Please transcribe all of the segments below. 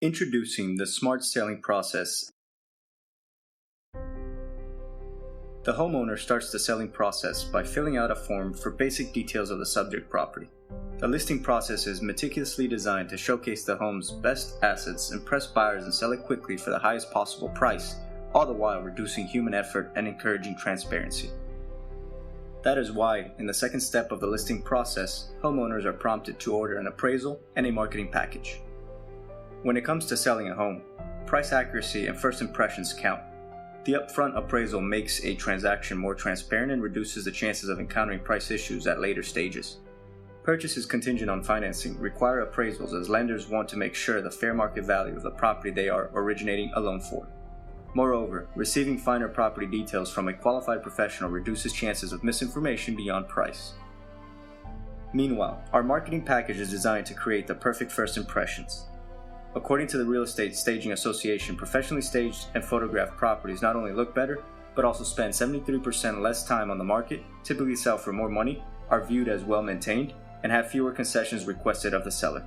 Introducing the smart selling process. The homeowner starts the selling process by filling out a form for basic details of the subject property. The listing process is meticulously designed to showcase the home's best assets, impress buyers, and sell it quickly for the highest possible price, all the while reducing human effort and encouraging transparency. That is why, in the second step of the listing process, homeowners are prompted to order an appraisal and a marketing package. When it comes to selling a home, price accuracy and first impressions count. The upfront appraisal makes a transaction more transparent and reduces the chances of encountering price issues at later stages. Purchases contingent on financing require appraisals as lenders want to make sure the fair market value of the property they are originating a loan for. Moreover, receiving finer property details from a qualified professional reduces chances of misinformation beyond price. Meanwhile, our marketing package is designed to create the perfect first impressions. According to the Real Estate Staging Association, professionally staged and photographed properties not only look better, but also spend 73% less time on the market, typically sell for more money, are viewed as well maintained, and have fewer concessions requested of the seller.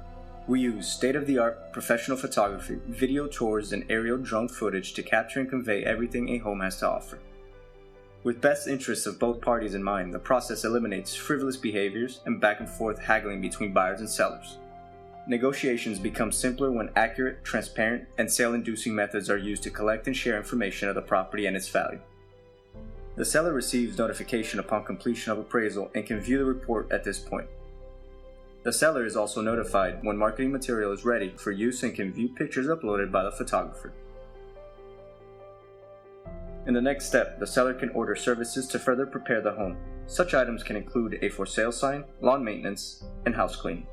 We use state-of-the-art professional photography, video tours, and aerial drone footage to capture and convey everything a home has to offer. With best interests of both parties in mind, the process eliminates frivolous behaviors and back-and-forth haggling between buyers and sellers. Negotiations become simpler when accurate, transparent, and sale-inducing methods are used to collect and share information of the property and its value. The seller receives notification upon completion of appraisal and can view the report at this point. The seller is also notified when marketing material is ready for use and can view pictures uploaded by the photographer. In the next step, the seller can order services to further prepare the home. Such items can include a for sale sign, lawn maintenance, and house cleaning.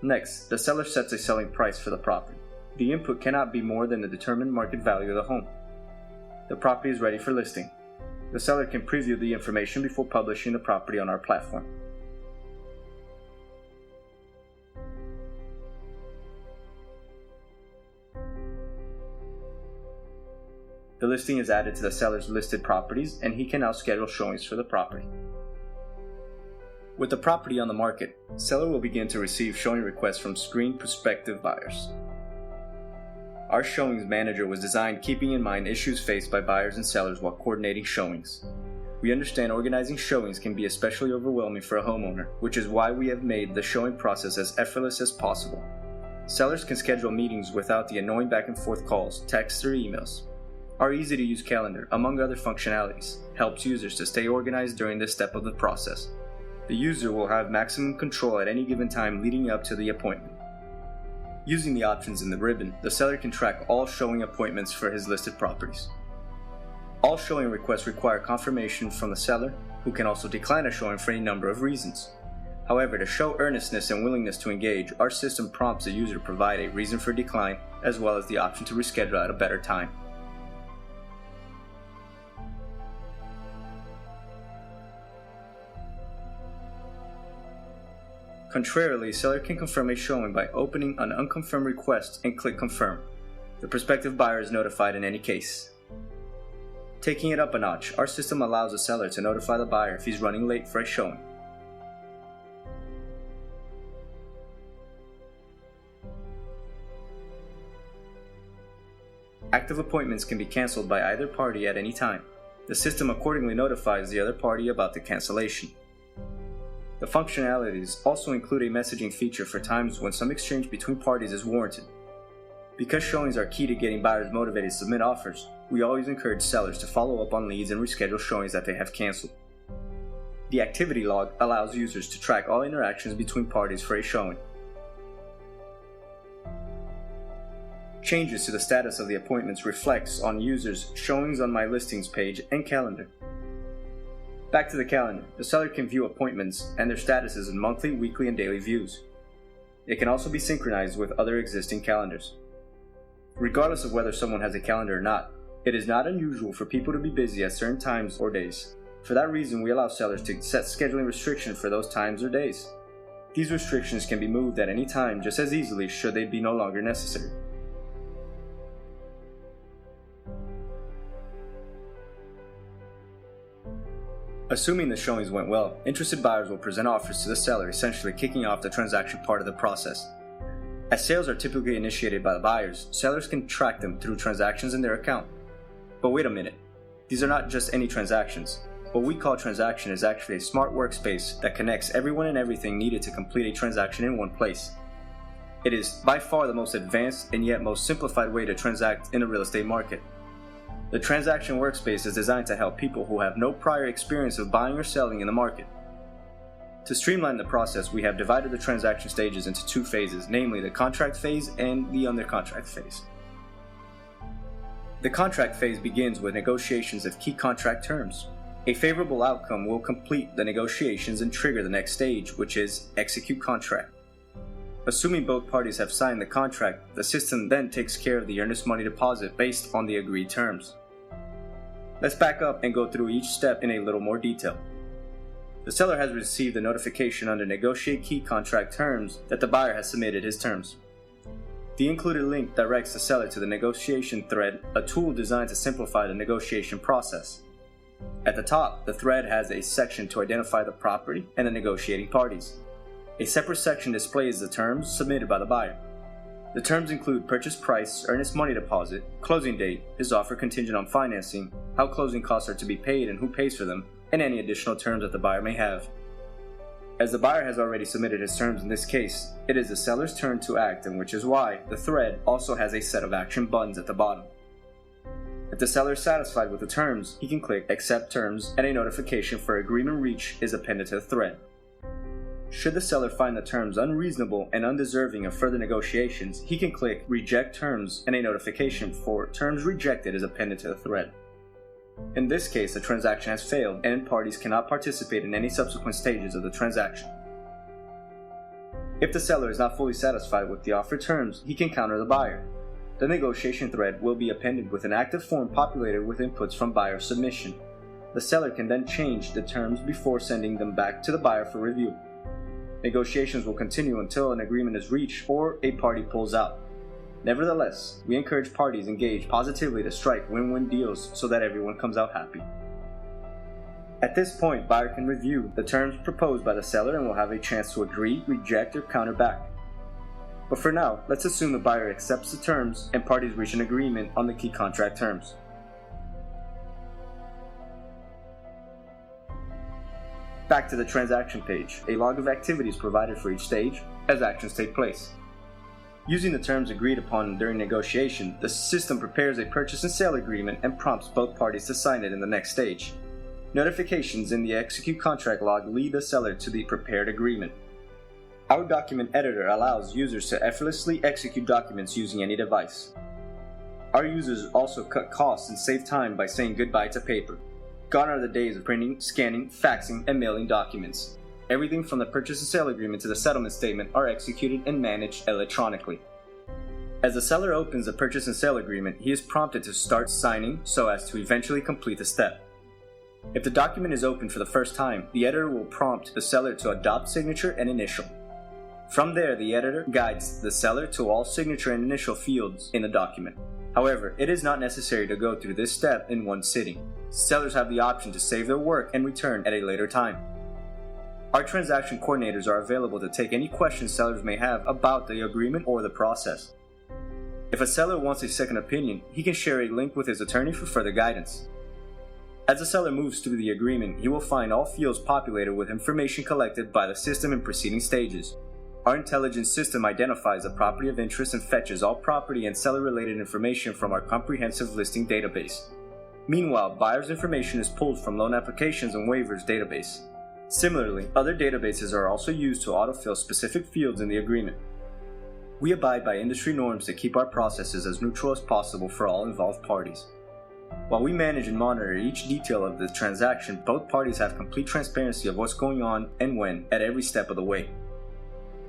Next, the seller sets a selling price for the property. The input cannot be more than the determined market value of the home. The property is ready for listing. The seller can preview the information before publishing the property on our platform. The listing is added to the seller's listed properties, and he can now schedule showings for the property. With the property on the market, seller will begin to receive showing requests from screened prospective buyers. Our showings manager was designed keeping in mind issues faced by buyers and sellers while coordinating showings. We understand organizing showings can be especially overwhelming for a homeowner, which is why we have made the showing process as effortless as possible. Sellers can schedule meetings without the annoying back and forth calls, texts, or emails. Our easy-to-use calendar, among other functionalities, helps users to stay organized during this step of the process. The user will have maximum control at any given time leading up to the appointment. Using the options in the ribbon, the seller can track all showing appointments for his listed properties. All showing requests require confirmation from the seller, who can also decline a showing for any number of reasons. However, to show earnestness and willingness to engage, our system prompts the user to provide a reason for decline, as well as the option to reschedule at a better time. Contrarily, seller can confirm a showing by opening an unconfirmed request and click confirm. The prospective buyer is notified in any case. Taking it up a notch, our system allows the seller to notify the buyer if he's running late for a showing. Active appointments can be canceled by either party at any time. The system accordingly notifies the other party about the cancellation. The functionalities also include a messaging feature for times when some exchange between parties is warranted. Because showings are key to getting buyers motivated to submit offers, we always encourage sellers to follow up on leads and reschedule showings that they have canceled. The activity log allows users to track all interactions between parties for a showing. Changes to the status of the appointments reflects on users' showings on my listings page and calendar. Back to the calendar, the seller can view appointments and their statuses in monthly, weekly, and daily views. It can also be synchronized with other existing calendars. Regardless of whether someone has a calendar or not, it is not unusual for people to be busy at certain times or days. For that reason, we allow sellers to set scheduling restrictions for those times or days. These restrictions can be moved at any time just as easily should they be no longer necessary. Assuming the showings went well, interested buyers will present offers to the seller, essentially kicking off the transaction part of the process. As sales are typically initiated by the buyers, sellers can track them through transactions in their account. But wait a minute, these are not just any transactions. What we call transaction is actually a smart workspace that connects everyone and everything needed to complete a transaction in one place. It is by far the most advanced and yet most simplified way to transact in the real estate market. The transaction workspace is designed to help people who have no prior experience of buying or selling in the market. To streamline the process, we have divided the transaction stages into two phases, namely the contract phase and the under contract phase. The contract phase begins with negotiations of key contract terms. A favorable outcome will complete the negotiations and trigger the next stage, which is execute contract. Assuming both parties have signed the contract, the system then takes care of the earnest money deposit based on the agreed terms. Let's back up and go through each step in a little more detail. The seller has received a notification under Negotiate Key Contract Terms that the buyer has submitted his terms. The included link directs the seller to the negotiation thread, a tool designed to simplify the negotiation process. At the top, the thread has a section to identify the property and the negotiating parties. A separate section displays the terms submitted by the buyer. The terms include purchase price, earnest money deposit, closing date, his offer contingent on financing, how closing costs are to be paid and who pays for them, and any additional terms that the buyer may have. As the buyer has already submitted his terms in this case, it is the seller's turn to act, and which is why the thread also has a set of action buttons at the bottom. If the seller is satisfied with the terms, he can click Accept Terms, and a notification for agreement reach is appended to the thread. Should the seller find the terms unreasonable and undeserving of further negotiations, he can click Reject Terms, and a notification for Terms Rejected is appended to the thread. In this case, the transaction has failed and parties cannot participate in any subsequent stages of the transaction. If the seller is not fully satisfied with the offered terms, he can counter the buyer. The negotiation thread will be appended with an active form populated with inputs from buyer submission. The seller can then change the terms before sending them back to the buyer for review. Negotiations will continue until an agreement is reached or a party pulls out. Nevertheless, we encourage parties engaged positively to strike win-win deals so that everyone comes out happy. At this point, buyer can review the terms proposed by the seller and will have a chance to agree, reject, or counter back. But for now, let's assume the buyer accepts the terms and parties reach an agreement on the key contract terms. Back to the transaction page, a log of activities provided for each stage as actions take place. Using the terms agreed upon during negotiation, the system prepares a purchase and sale agreement and prompts both parties to sign it in the next stage. Notifications in the execute contract log lead the seller to the prepared agreement. Our document editor allows users to effortlessly execute documents using any device. Our users also cut costs and save time by saying goodbye to paper. Gone are the days of printing, scanning, faxing, and mailing documents. Everything from the purchase and sale agreement to the settlement statement are executed and managed electronically. As the seller opens the purchase and sale agreement, he is prompted to start signing so as to eventually complete the step. If the document is opened for the first time, the editor will prompt the seller to adopt signature and initial. From there, the editor guides the seller to all signature and initial fields in the document. However, it is not necessary to go through this step in one sitting. Sellers have the option to save their work and return at a later time. Our transaction coordinators are available to take any questions sellers may have about the agreement or the process. If a seller wants a second opinion, he can share a link with his attorney for further guidance. As the seller moves through the agreement, he will find all fields populated with information collected by the system in preceding stages. Our intelligent system identifies the property of interest and fetches all property and seller-related information from our comprehensive listing database. Meanwhile, buyer's information is pulled from loan applications and waivers database. Similarly, other databases are also used to autofill specific fields in the agreement. We abide by industry norms to keep our processes as neutral as possible for all involved parties. While we manage and monitor each detail of the transaction, both parties have complete transparency of what's going on and when at every step of the way.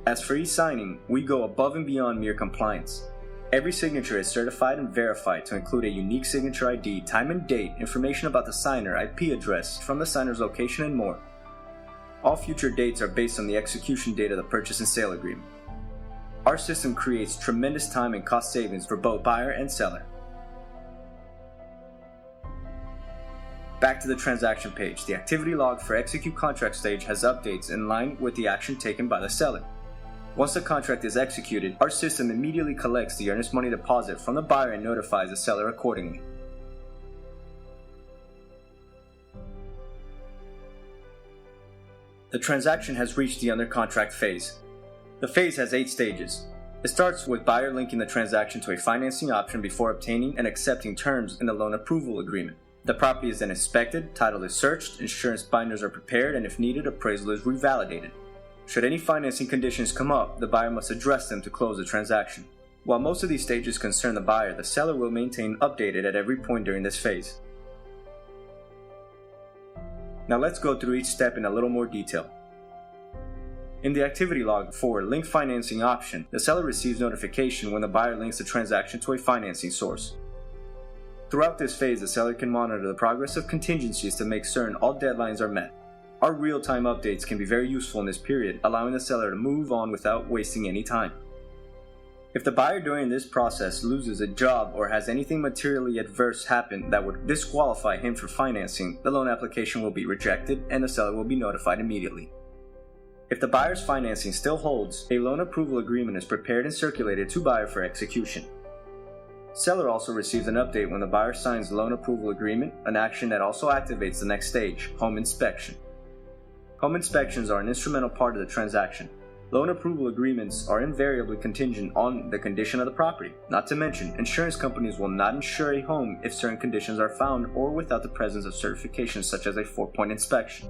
As for e-signing, we go above and beyond mere compliance. Every signature is certified and verified to include a unique signature ID, time and date, information about the signer, IP address from the signer's location, and more. All future dates are based on the execution date of the purchase and sale agreement. Our system creates tremendous time and cost savings for both buyer and seller. Back to the transaction page, the activity log for execute contract stage has updates in line with the action taken by the seller. Once the contract is executed, our system immediately collects the earnest money deposit from the buyer and notifies the seller accordingly. The transaction has reached the under contract phase. The phase has 8 stages. It starts with buyer linking the transaction to a financing option before obtaining and accepting terms in the loan approval agreement. The property is then inspected, title is searched, insurance binders are prepared, and if needed, appraisal is revalidated. Should any financing conditions come up, the buyer must address them to close the transaction. While most of these stages concern the buyer, the seller will maintain updated at every point during this phase. Now let's go through each step in a little more detail. In the activity log for link financing option, the seller receives notification when the buyer links the transaction to a financing source. Throughout this phase, the seller can monitor the progress of contingencies to make certain all deadlines are met. Our real-time updates can be very useful in this period, allowing the seller to move on without wasting any time. If the buyer during this process loses a job or has anything materially adverse happen that would disqualify him for financing, the loan application will be rejected and the seller will be notified immediately. If the buyer's financing still holds, a loan approval agreement is prepared and circulated to buyer for execution. Seller also receives an update when the buyer signs the loan approval agreement, an action that also activates the next stage, home inspection. Home inspections are an instrumental part of the transaction. Loan approval agreements are invariably contingent on the condition of the property. Not to mention, insurance companies will not insure a home if certain conditions are found or without the presence of certifications such as a 4-point inspection.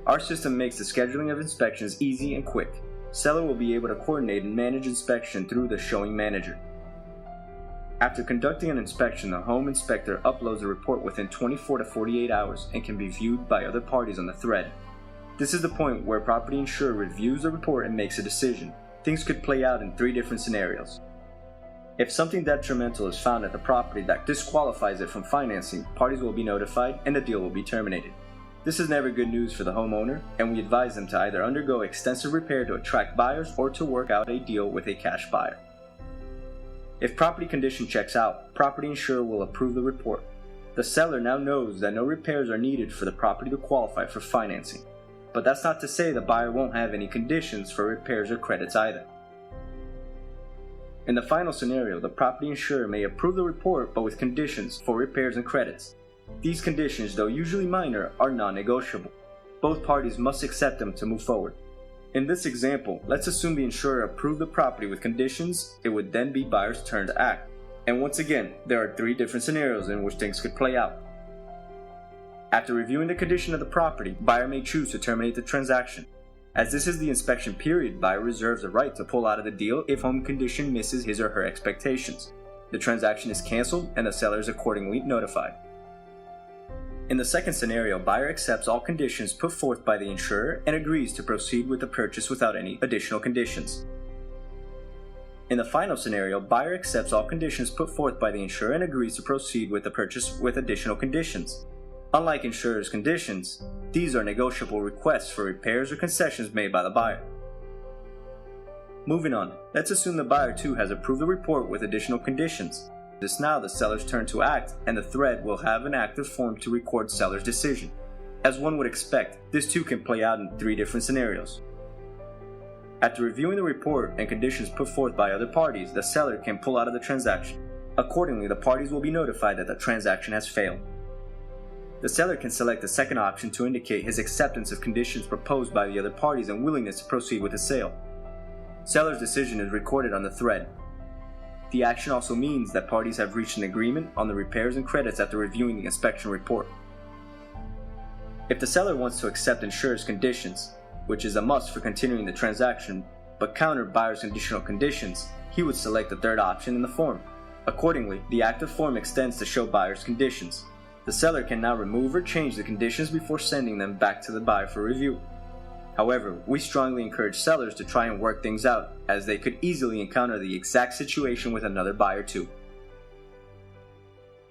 Our system makes the scheduling of inspections easy and quick. Seller will be able to coordinate and manage inspection through the showing manager. After conducting an inspection, the home inspector uploads a report within 24 to 48 hours and can be viewed by other parties on the thread. This is the point where property insurer reviews the report and makes a decision. Things could play out in 3 different scenarios. If something detrimental is found at the property that disqualifies it from financing, parties will be notified and the deal will be terminated. This is never good news for the homeowner, and we advise them to either undergo extensive repair to attract buyers or to work out a deal with a cash buyer. If property condition checks out, property insurer will approve the report. The seller now knows that no repairs are needed for the property to qualify for financing. But that's not to say the buyer won't have any conditions for repairs or credits either. In the final scenario, the property insurer may approve the report but with conditions for repairs and credits. These conditions, though usually minor, are non-negotiable. Both parties must accept them to move forward. In this example, let's assume the insurer approved the property with conditions. It would then be buyer's turn to act. And once again, there are 3 different scenarios in which things could play out. After reviewing the condition of the property, buyer may choose to terminate the transaction. As this is the inspection period, buyer reserves the right to pull out of the deal if home condition misses his or her expectations. The transaction is canceled and the seller is accordingly notified. In the second scenario, buyer accepts all conditions put forth by the insurer and agrees to proceed with the purchase without any additional conditions. In the final scenario, buyer accepts all conditions put forth by the insurer and agrees to proceed with the purchase with additional conditions. Unlike insurer's conditions, these are negotiable requests for repairs or concessions made by the buyer. Moving on, let's assume the buyer too has approved the report with additional conditions. It is now the seller's turn to act, and the thread will have an active form to record seller's decision. As one would expect, this too can play out in 3 different scenarios. After reviewing the report and conditions put forth by other parties, the seller can pull out of the transaction. Accordingly, the parties will be notified that the transaction has failed. The seller can select the second option to indicate his acceptance of conditions proposed by the other parties and willingness to proceed with the sale. Seller's decision is recorded on the thread. The action also means that parties have reached an agreement on the repairs and credits after reviewing the inspection report. If the seller wants to accept insurer's conditions, which is a must for continuing the transaction, but counter buyer's conditional conditions, he would select the third option in the form. Accordingly, the active form extends to show buyer's conditions. The seller can now remove or change the conditions before sending them back to the buyer for review. However, we strongly encourage sellers to try and work things out, as they could easily encounter the exact situation with another buyer too.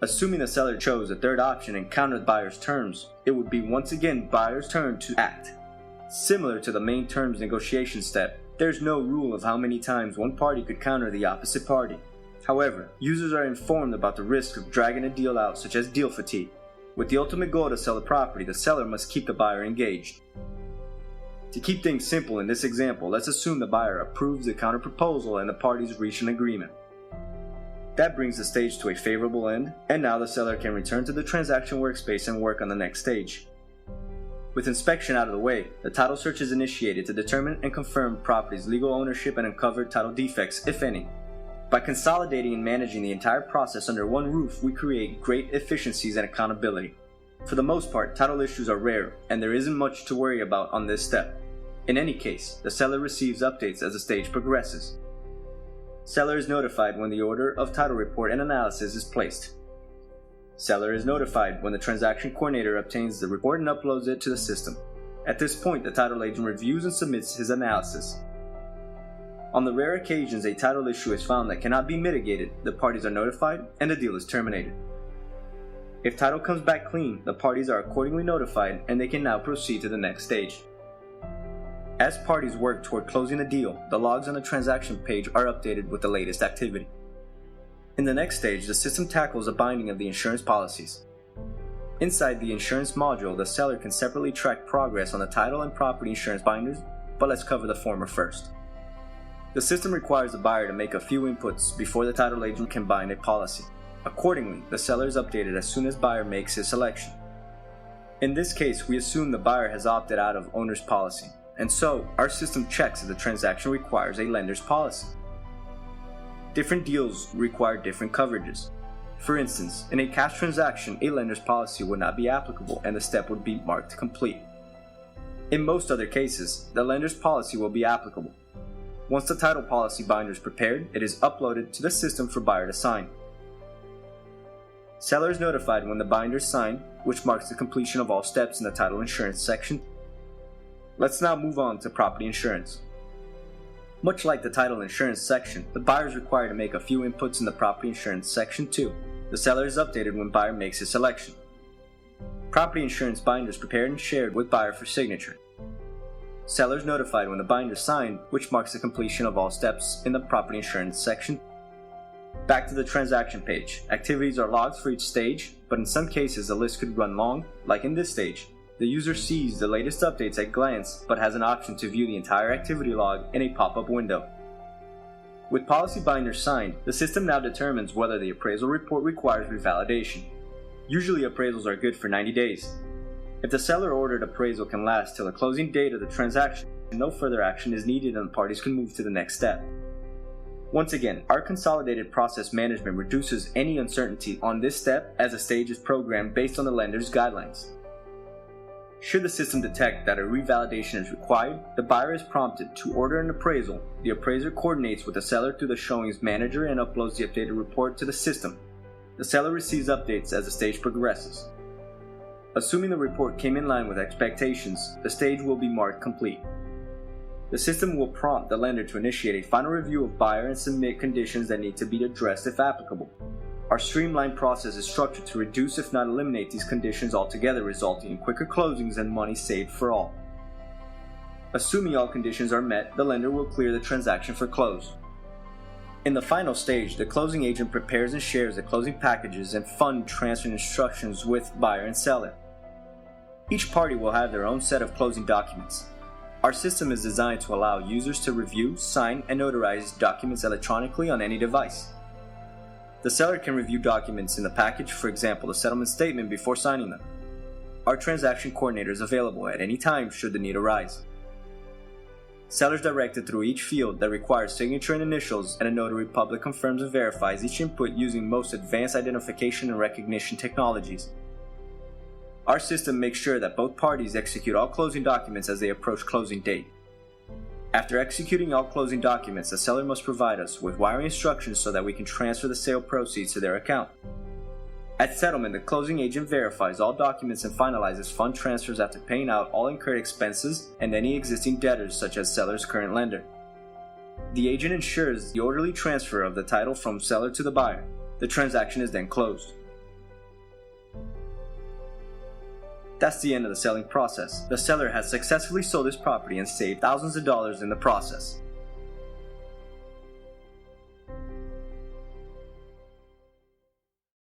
Assuming the seller chose the third option and countered buyer's terms, it would be once again buyer's turn to act. Similar to the main terms negotiation step, there's no rule of how many times one party could counter the opposite party. However, users are informed about the risk of dragging a deal out, such as deal fatigue. With the ultimate goal to sell the property, the seller must keep the buyer engaged. To keep things simple in this example, let's assume the buyer approves the counterproposal and the parties reach an agreement. That brings the stage to a favorable end, and now the seller can return to the transaction workspace and work on the next stage. With inspection out of the way, the title search is initiated to determine and confirm property's legal ownership and uncover title defects, if any. By consolidating and managing the entire process under one roof, we create great efficiencies and accountability. For the most part, title issues are rare, and there isn't much to worry about on this step. In any case, the seller receives updates as the stage progresses. Seller is notified when the order of title report and analysis is placed. Seller is notified when the transaction coordinator obtains the report and uploads it to the system. At this point, the title agent reviews and submits his analysis. On the rare occasions a title issue is found that cannot be mitigated, the parties are notified and the deal is terminated. If title comes back clean, the parties are accordingly notified and they can now proceed to the next stage. As parties work toward closing the deal, the logs on the transaction page are updated with the latest activity. In the next stage, the system tackles the binding of the insurance policies. Inside the insurance module, the seller can separately track progress on the title and property insurance binders, but let's cover the former first. The system requires the buyer to make a few inputs before the title agent can bind a policy. Accordingly, the seller is updated as soon as buyer makes his selection. In this case, we assume the buyer has opted out of owner's policy, and so our system checks if the transaction requires a lender's policy. Different deals require different coverages. For instance, in a cash transaction, a lender's policy would not be applicable and the step would be marked complete. In most other cases, the lender's policy will be applicable. Once the title policy binder is prepared, it is uploaded to the system for buyer to sign. Seller is notified when the binder is signed, which marks the completion of all steps in the title insurance section. Let's now move on to property insurance. Much like the title insurance section, the buyer is required to make a few inputs in the property insurance section too. The seller is updated when buyer makes his selection. Property insurance binder is prepared and shared with buyer for signature. Seller is notified when the binder is signed, which marks the completion of all steps in the property insurance section. Back to the transaction page. Activities are logged for each stage, but in some cases the list could run long, like in this stage. The user sees the latest updates at a glance, but has an option to view the entire activity log in a pop-up window. With policy binder signed, the system now determines whether the appraisal report requires revalidation. Usually appraisals are good for 90 days. If the seller ordered appraisal can last till the closing date of the transaction, no further action is needed and the parties can move to the next step. Once again, our consolidated process management reduces any uncertainty on this step as the stage is programmed based on the lender's guidelines. Should the system detect that a revalidation is required, the buyer is prompted to order an appraisal. The appraiser coordinates with the seller through the showings manager and uploads the updated report to the system. The seller receives updates as the stage progresses. Assuming the report came in line with expectations, the stage will be marked complete. The system will prompt the lender to initiate a final review of buyer and submit conditions that need to be addressed if applicable. Our streamline process is structured to reduce if not eliminate these conditions altogether, resulting in quicker closings and money saved for all. Assuming all conditions are met, the lender will clear the transaction for close. In the final stage, the closing agent prepares and shares the closing packages and fund transfer instructions with buyer and seller. Each party will have their own set of closing documents. Our system is designed to allow users to review, sign, and notarize documents electronically on any device. The seller can review documents in the package, for example, the settlement statement, before signing them. Our transaction coordinator is available at any time should the need arise. Seller is directed through each field that requires signature and initials, and a notary public confirms and verifies each input using most advanced identification and recognition technologies. Our system makes sure that both parties execute all closing documents as they approach closing date. After executing all closing documents, the seller must provide us with wiring instructions so that we can transfer the sale proceeds to their account. At settlement, the closing agent verifies all documents and finalizes fund transfers after paying out all incurred expenses and any existing debtors such as seller's current lender. The agent ensures the orderly transfer of the title from seller to the buyer. The transaction is then closed. That's the end of the selling process. The seller has successfully sold his property and saved thousands of dollars in the process.